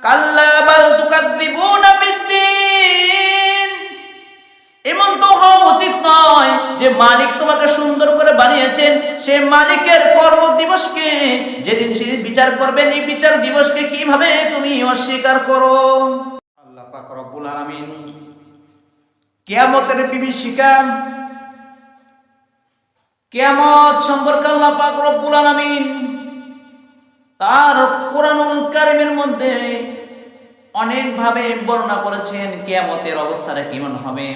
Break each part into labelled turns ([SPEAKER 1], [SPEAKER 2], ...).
[SPEAKER 1] কাল্লা বাল তুকাদ্দিবুনা বিদ্দীন। এমন তো হওয়া উচিত নয় যে মালিক তোমাকে সুন্দর করে বানিয়েছেন, সে মালিকের কর্ম দিবসকে যেদিন সে বিচার করবেন, এই বিচার দিবসকে কিভাবে তুমি অস্বীকার করো। আল্লাহ পাক রব্বুল আলামিন কিয়ামতের বিভীষিকা, কিয়ামত সম্পর্কে আল্লাহ পাক রব্বুল আলামিন তার কোরআনুল কারীমের মধ্যে অনেকভাবে বর্ণনা করেছেন কিয়ামতের অবস্থাটা কেমন হবে।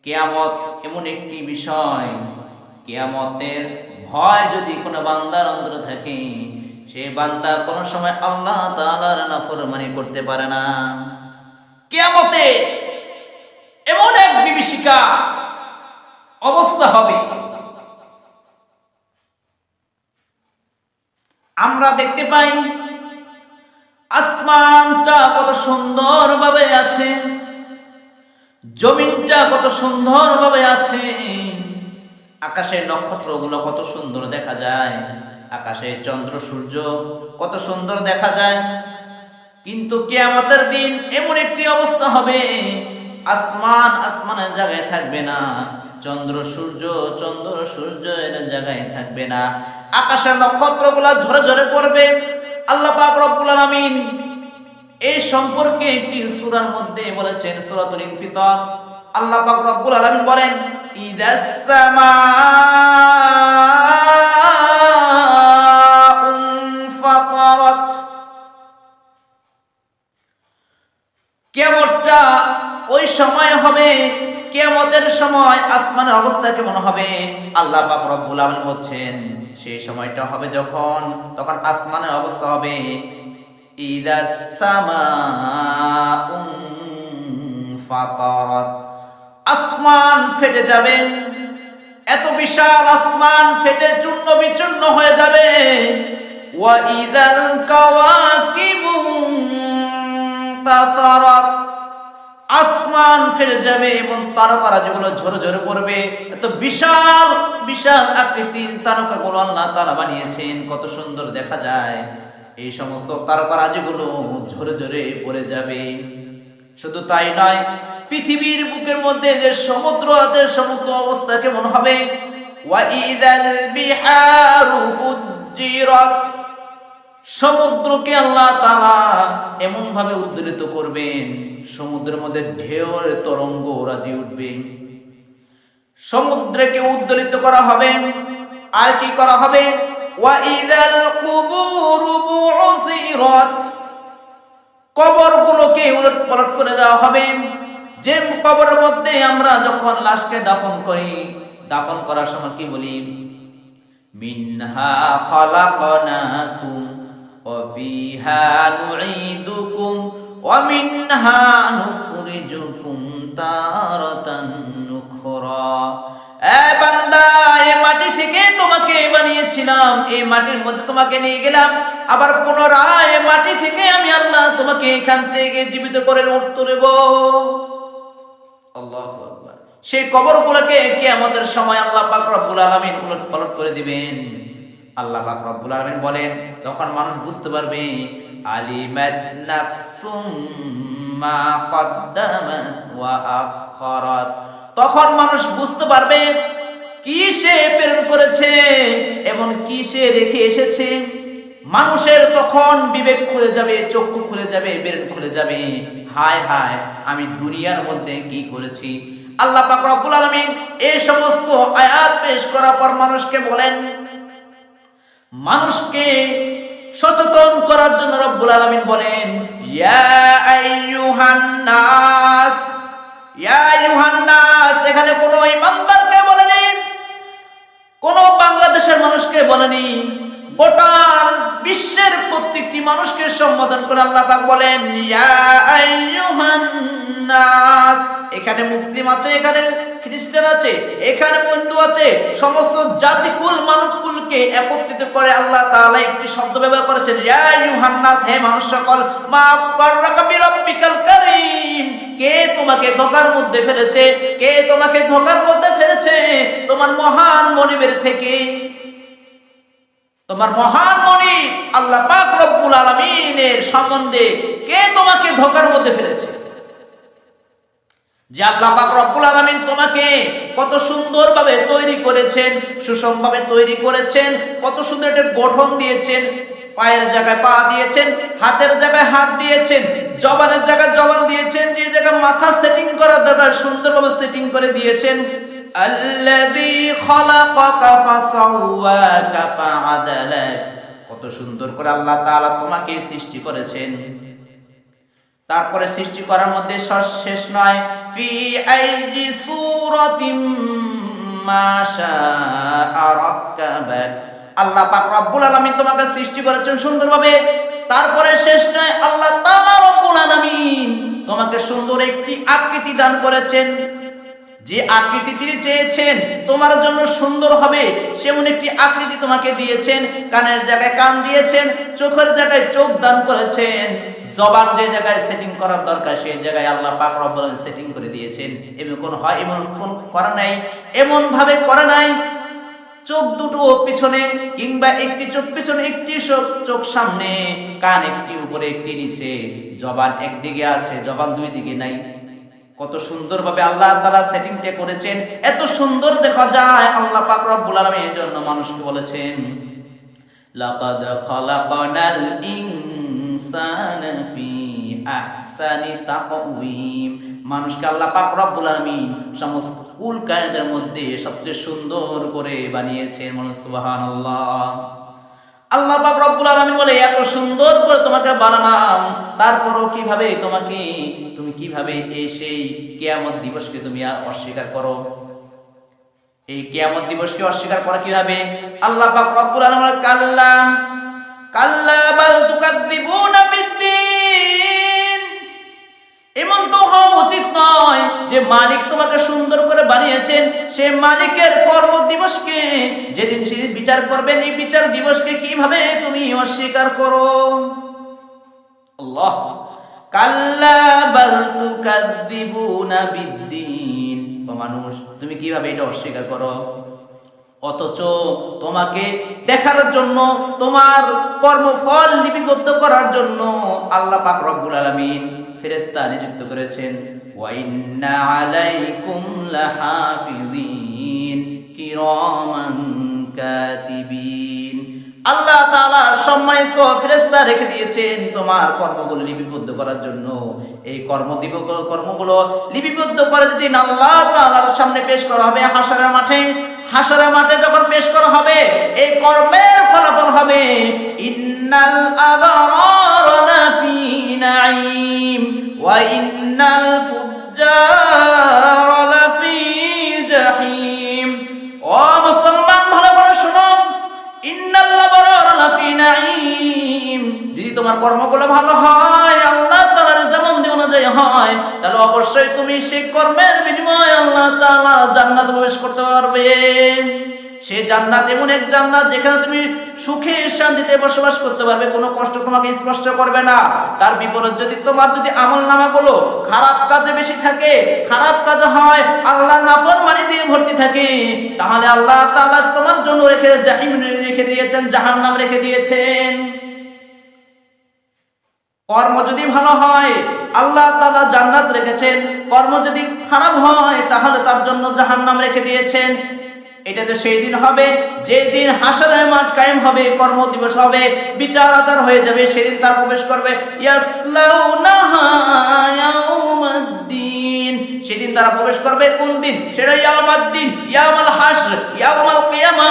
[SPEAKER 1] কিয়ামত এমন একটি বিষয়, কিয়ামতের ভয় যদি কোনো বান্দার অন্তরে থাকে, সে বান্দা কোনো সময় আল্লাহ তাআলার নাফরমানি করতে পারে না। কিয়ামতে এমন এক বিভীষিকা অবস্থা হবে, আমরা দেখতে পাই আসমানটা কত সুন্দর ভাবে আছে, জমিনটা কত সুন্দর ভাবে আছে, আকাশের নক্ষত্রগুলো কত সুন্দর দেখা যায়, আকাশে চন্দ্র সূর্য কত সুন্দর দেখা যায়। কিন্তু কিয়ামতের দিন এমন একটি অবস্থা হবে, আসমান আসমানের জায়গায় থাকবে না, চন্দ্র সূর্যের জায়গায় থাকবে না, আকাশের নক্ষত্রগুলো ঝরে ঝরে পড়বে। আল্লাহ পাক রব্বুল আলামিন এই সম্পর্কে একটি সূরার মধ্যে বলেছেন, সূরাতুল ইনফিতার। আল্লাহ পাক রব্বুল আলামিন বলেন, ইদাস সামাউন ফাতারাত। কিয়ামতটা ওই সময় হবে, কিয়ামতের সময় আসমানের অবস্থা কেমন হবে আল্লাহ পাক রব্বুল আলামিন বলছেন, সেই সময়টা হবে তখন আসমানের অবস্থা হবে ইদাস সামাউন ফাতারাত। আসমান ফেটে যাবে, এত বিশাল আসমান ফেটে চূর্ণ বিচূর্ণ হয়ে যাবে। ওয়া ইদাল কাওয়াকিবু তাসারাত, আসমান ফেটে যাবে এবং তারকারা যেগুলো ঝরে ঝরে পড়বে। এত বিশাল বিশাল আকৃতির তারকাগুলো আল্লাহ তাআলা বানিয়েছেন, কত সুন্দর দেখা যায়। এই সমস্ত তারকারাজিগুলো ঝরে ঝরে পড়ে যাবে। শুধু তাই নয়, পৃথিবীর বুকের মধ্যে যে সমুদ্র আছে, সমুদ্র অবস্থা কেমন হবে। ওয়া ইদাল বিহারু ফুজ্জিরাত, সমুদ্রকে আল্লাহ তাআলা এমন ভাবে উদ্দোলিত করবেন, সমুদ্রের মধ্যে ঢেউয়ের তরঙ্গ রাজি উঠবে। সমুদ্রকে উদ্দোলিত করা হবে। আর কি করা হবে, ওয়া ইদাল কুবুরু বুসিরাত, কবরগুলোকে উলটপালট করে দেওয়া হবে। যে কবরের মধ্যে আমরা যখন লাশকে দাফন করি, দাফন করার সময় কি বলি, মিনহা খালাকনাকুম ওয়া ফিহা নুঈদুকুম ওয়া মিনহা নুখরিজুকুম তারাতান নুখরা। এ বান্দা, এই মাটি থেকে তোমাকে বানিয়েছিলাম, এই মাটির মধ্যে তোমাকে নিয়ে গেলাম, আবার পুনরায় এই মাটি থেকে আমি আল্লাহ তোমাকে এখান থেকে জীবিত করে তুলব। আল্লাহু আকবার। সেই কবরগুলোকে কিয়ামতের সময় আল্লাহ পাক রব্বুল আলামিন উলটপালট করে দিবেন। আল্লাহ পাক রব্বুল আলামিন বলেন, তখন মানুষ বুঝতে পারবে, আলিমাত নাফসুম মা কদ্দামাত ওয়া আখখারাত, তখন মানুষ বুঝতে পারবে কি সে প্রেরণ করেছে এবং কি সে রেখে এসেছে। মানুষের তখন বিবেক খুলে যাবে, চক্ষু খুলে যাবে, ব্রেন খুলে যাবে, হায় হায় আমি দুনিয়ার মধ্যে কি করেছি। আল্লাহ পাক রব্বুল আলামিন এই সমস্ত আয়াত পেশ করার পর মানুষকে বলেন, মানুষকে সচেতন করার জন্য রব্বুল আলামিন বলেন, ইয়া আইয়ুহান নাস, ইয়া আইয়ুহান নাস। এখানে কোনো ইমানদারকে বলেনি, কোনো বাংলাদেশের মানুষকে বলেনি, গোটা বিশ্বের প্রত্যেকটি মানুষকে সম্বোধন করে আল্লাহ পাক বলেন, ইয়া আইয়ুহান নাস। এখানে মুসলিম আছে, এখানে খ্রিস্টান আছে, এখানে বন্ধু আছে, সমস্ত জাতিকুল মানবকুলকে একত্রিত করে আল্লাহ তাআলা একটি শব্দ ব্যবহার করেছেন, ইয়া আইয়ুহান নাস, হে মানুষ সকল। মা গাররাকা বিরাব্বিকাল কারীম, কে তোমাকে ধোঁকার মধ্যে ফেলেছে, কে তোমাকে ধোঁকার মধ্যে ফেলেছে তোমার মহান মনিবের থেকে। তোমার মহান মনিব আল্লাহ পাক রব্বুল রব্বুল আলামিনের সম্বন্ধে কে তোমাকে ধোঁকার মধ্যে ফেলেছে? যে আল্লাহ পাক রব্বুল আলামিন তোমাকে কত সুন্দরভাবে তৈরি করেছেন, সুষমভাবে তৈরি করেছেন, কত সুন্দর একটা গঠন দিয়েছেন, পায়ের জায়গায় পা দিয়েছেন, হাতের জায়গায় হাত দিয়েছেন, জবানের জায়গায় জবান দিয়েছেন, যে জায়গায় মাথা সেটিং করার দরকার সুন্দরভাবে সেটিং করে দিয়েছেন। আল্লাযী খালাকাকা ফাসাওয়াকা ফাআদালাক, কত সুন্দর করে আল্লাহ তাআলা তোমাকে সৃষ্টি করেছেন। তারপরে সৃষ্টি করার মধ্যে শেষ নয়, ফি আইয়ি সূরাতিম মা শাআ রাক্কাবাক, আল্লাহ পাক রব্বুল আলামিন তোমাকে সৃষ্টি করেছেন সুন্দরভাবে। তারপরে শেষ নয়, আল্লাহ তাআলা রব্বুল আলামিন তোমাকে সুন্দর একটি আকৃতি দান করেছেন। যে আকৃতি তিনি চেয়েছেন তোমার জন্য সুন্দর হবে সেমন একটি আকৃতি তোমাকে দিয়েছেন। কানের জায়গায় কান দিয়েছেন, চোখের জায়গায় চোখ দান করেছেন, জবান যে জায়গায় সেটিং করার দরকার সেই জায়গায় আল্লাহ পাক রব্বুল আলামিন সেটিং করে দিয়েছেন। এমন কোন করা নাই, এমন ভাবে করা নাই চোখ দুটো পিছনে কিংবা একটি চোখ পিছনে, একটি চোখ সামনে, কান একটি উপরে একটি নিচে, জবান একদিকে আছে, জবান দুই দিকে নাই। কত সুন্দরভাবে আল্লাহ তাআলা সেটিংটা করেছেন, এত সুন্দর দেখা যায়। আল্লাহ পাক রব্বুল আলামিন এর জন্য মানুষকে বলেছেন, লাকাদ খালাকানাল ইনসানা ফি আহসানি তাকওয়িম, মানুষকে আল্লাহ পাক রব্বুল আলামিন সমস্ত কুল কায়নাতের মধ্যে সবচেয়ে সুন্দর করে বানিয়েছেন। মানুষ সুবহানাল্লাহ। আল্লাহ পাক রব্বুল আলামিন বলে এত সুন্দর করে তোমাকে বানালাম, তারপরও তুমি কিভাবে এই সেই কিয়ামত দিবসকে তুমি অস্বীকার করো? এই কিয়ামত দিবসকে অস্বীকার করা কিভাবে? আল্লাহ পাক রব্বুল আলামিন বলে, কাল্লা বাল তুকাযযিবুনা বিদ্দীন, এমন তো হওয়া উচিত নয় যে মালিক তোমাকে সুন্দর করে বানিয়েছেন, সে মালিকের কর্ম দিবসকে যেদিন সে বিচার করবেন, এই বিচার দিবসকে কিভাবে তুমি অস্বীকার করো? আল্লাহ, কাল্লা বাল তুকাযযিবুনা বিদ্দীন, মানুষ তুমি কিভাবে এটা অস্বীকার করো? অথচ তোমাকে দেখার জন্য, তোমার কর্মফল লিপিবদ্ধ করার জন্য আল্লাহ পাক রব্বুল আলামিন ফেরেশতা নিযুক্ত করেছেন। ওয়া ইন্না আলাইকুম লাহাফিজিন কিরামান কাতিবিন, আল্লাহ তাআলা সম্মানিত ফেরেশতা রেখে দিয়েছেন তোমার কর্মগুলো লিপিবদ্ধ করার জন্য। এই কর্মগুলো লিপিবদ্ধ করে যদি আল্লাহ তাআলার সামনে পেশ করা হবে হাশরের মাঠে যখন পেশ করা হবে, এই কর্মের ফলাফল হবে ইন্নাল আবরারা লাফি নাঈম ওয়া ইন্নাল ফুজ্জারা লাফি জাহিম। ও মুসলমান, ভালো করে শুনো, ইন্নাল আবরারা লাফি নাঈম, যদি তোমার কর্মগুলো ভালো হয়, আল্লাহ তাআলার যেমন অনুযায়ী হয়, তাহলে অবশ্যই তুমি সেই কর্মের বিনিময়ে আল্লাহ তাআলা জান্নাতে প্রবেশ করতে পারবে। সেই জান্নাত এমন এক জান্নাত যেখানে তুমি সুখে শান্তিতে বসবাস করতে পারবে, কোনো কষ্ট তোমাকে স্পর্শ করবে না। তার বিপরীত যদি তোমার আমলনামাগুলো খারাপ কাজে বেশি থাকে, খারাপ কাজ হয়, আল্লাহর নাফরমানি দিয়ে ভর্তি থাকে, তাহলে আল্লাহ তাআলা তোমার জন্য জাহিম রেখে দিয়েছেন, জাহান্নাম রেখে দিয়েছেন। কর্ম যদি ভালো হয় আল্লাহ তাআলা জান্নাত রেখেছেন, কর্ম যদি খারাপ হয় তাহলে তার জন্য জাহান্নাম রেখে দিয়েছেন। এটা তো সেই দিন হবে যেদিন হাশরের মাঠ কায়েম হবে, কর্ম দিবস হবে, বিচার আচার হয়ে যাবে, সেদিন তার প্রবেশ করবে ইয়াসলাউনাহা ইয়াউমাদ্দিন, সেদিন তারা প্রবেশ করবে কোন দিন? সেটা ইয়াউমাদ্দিন, ইয়াউমুল হাশর, ইয়াউমুল কিয়ামা,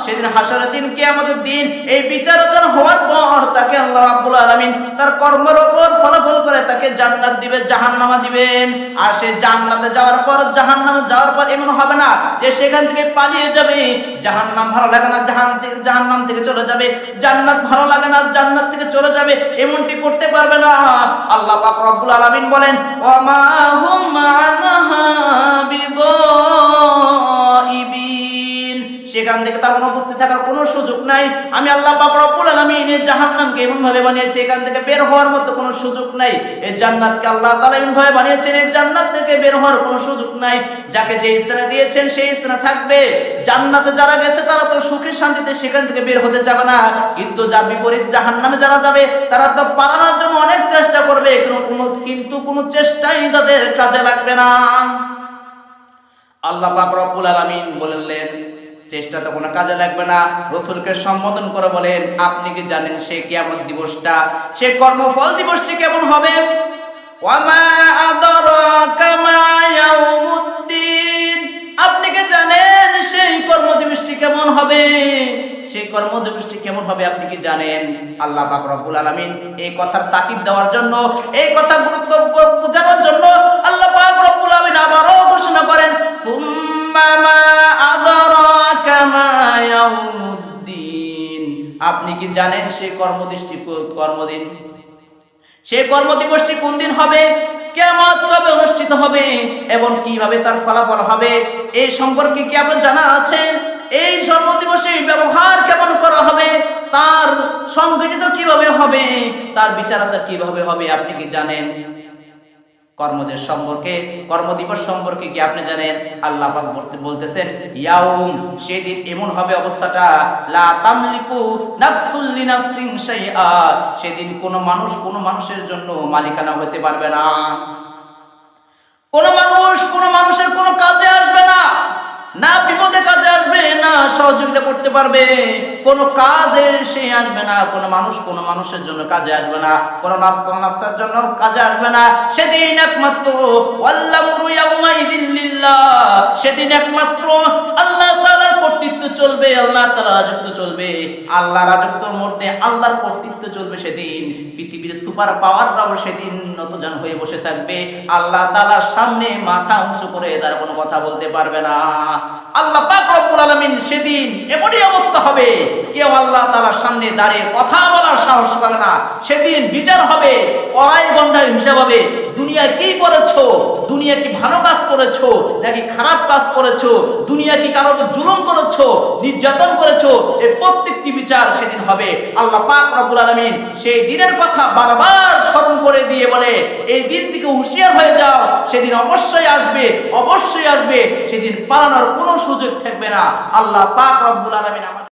[SPEAKER 1] সেদিন হাশরের দিন, কিয়ামতের দিন। এই বিচার আচার হওয়ার পর তাকে আল্লাহ রাব্বুল আলামিন তার কর্মের উপর ফলাফল করে তাকে জান্নাত দিবেন, জাহান্নাম দিবেন। আর সে জান্নাতে যাওয়ার পর, জাহান্নামে যাওয়ার পর এমন হবে না যে সেখান থেকে পালিয়ে যাবে, জাহান্নাম ভালো লাগে না জাহান্নাম থেকে চলে যাবে, জান্নাত ভালো লাগে না জান্নাত থেকে চলে যাবে, এমনটি করতে পারবে না। আল্লাহ পাক রব্বুল আলামিন বলেন, ওয়া মা হুম আনহা বিগাইবিন, সেখান থেকে তার অনুপস্থিত থাকার কোনো সুযোগ নাই। আমি আল্লাহ পাক রব্বুল আলামিন এই জাহান্নামকে এমন ভাবে বানিয়েছে এখান থেকে বের হওয়ার মতো কোনো সুযোগ নাই। এই জান্নাতকে আল্লাহ তাআলা এমন ভাবে বানিয়েছেন এই জান্নাত থেকে বের হওয়ার কোনো সুযোগ নাই। যাকে যে স্থানে দিয়েছেন সেই স্থানে থাকবে। জান্নাতে যারা গেছে তারা তো সুখে শান্তিতে সেখান থেকে বের হতে যাবে না, কিন্তু যার বিপরীত জাহান্নামে যারা যাবে তারা তো পালানোর জন্য অনেক চেষ্টা করবে, কিন্তু কোনো চেষ্টাই তাদের কাজে লাগবে না। আল্লাহ পাক রব্বুল আলামিন বললেন চেষ্টা তো কোনো কাজে লাগবে না। রাসূলকে সম্বোধন করে বলেন আপনি কি জানেন সেই কিয়ামত দিবসটা, সেই কর্মফল দিবসটি কেমন হবে? ওয়ামা আদরাকা মা ইয়াউমুদ্দিন, আপনি কি জানেন সেই কর্মদিবসটি কেমন হবে? সেই কর্মদিবসটি কেমন হবে আপনি কি জানেন? আল্লাহ পাক রব্বুল আলামিন এই কথার তাকিদ দেওয়ার জন্য, এই কথা গুরুত্ব বোঝানোর জন্য আল্লাহ পাক রব্বুল আলামিন আবারও ঘোষণা করেন সুম্মা মা আদরাকা মা ইয়াউমুদ্দিন, আপনি কি জানেন সেই সেই কর্মদিবসটি কোন দিন হবে, কিয়ামত কবে অনুষ্ঠিত হবে এবং কিভাবে তার ফলাফল হবে, এই সম্পর্কে কি আপনার জানা আছে? এই কর্মদিবসে ব্যবহার কেমন করা হবে, তার সংগঠিত কিভাবে হবে, তার বিচার আচার কিভাবে হবে আপনি কি জানেন? কর্মদিবস সম্পর্কে কি আপনি জানেন? আল্লাহ পাক বলতেছেন ইয়াউম, সেদিন এমন হবে অবস্থাটা লা তামলিকু নাফসুল লিনাফসিন শাইআ, সেদিন কোন মানুষের জন্য মালিকানা হতে পারবে না। কোন মানুষের কোন কাজে আসবে না, না বিপদে কাজে আসবে, না সহযোগিতা করতে পারবে, কোন কাজে সে আসবে না। কোন মানুষের জন্য কাজে আসবে না, কোন নাফসের জন্য কাজে আসবে না। সেদিন একমাত্র ওয়াল্লামরু ইয়াউমাইদিন লিল্লাহ, সেদিন একমাত্র আল্লাহ তাআলার কর্তৃত্ব চলবে, আল্লাহ তাআলার রাজত্ব চলবে, আল্লাহর রাজত্বের মধ্যে আল্লাহর কর্তৃত্ব চলবে। সেদিন পৃথিবীর সুপার পাওয়াররাও সেদিন নতজান হয়ে বসে থাকবে, আল্লাহ তাআলার সামনে মাথা উঁচু করে তারা কোনো কথা বলতে পারবে না। আল্লাহ পাক রব্বুল আলামিন সেদিন এমনই অবস্থা হবে কেউ আল্লাহ তাআলার সামনে দাঁড়িয়ে কথা বলার সাহস পাবে না। সেদিন বিচার হবে, পরাই বন্দার হিসাব হবে, দুনিয়া কি করেছো, দুনিয়া কি ভালো কাজ করেছো নাকি খারাপ কাজ করেছো, দুনিয়া কি কারো জুলুম করেছো, নির্যাতন করেছো, এই প্রত্যেকটি বিচার সেদিন হবে। আল্লাহ পাক রব্বুল আলামিন সেই দিনের কথা বারবার স্মরণ করে দিয়ে বলে এই দিন থেকে হুঁশিয়ার হয়ে যাও, সেদিন অবশ্যই আসবে, সেদিন পালানোর কোনো সুযোগ থাকবে না। আল্লাহ পাক রব্বুল আলামিন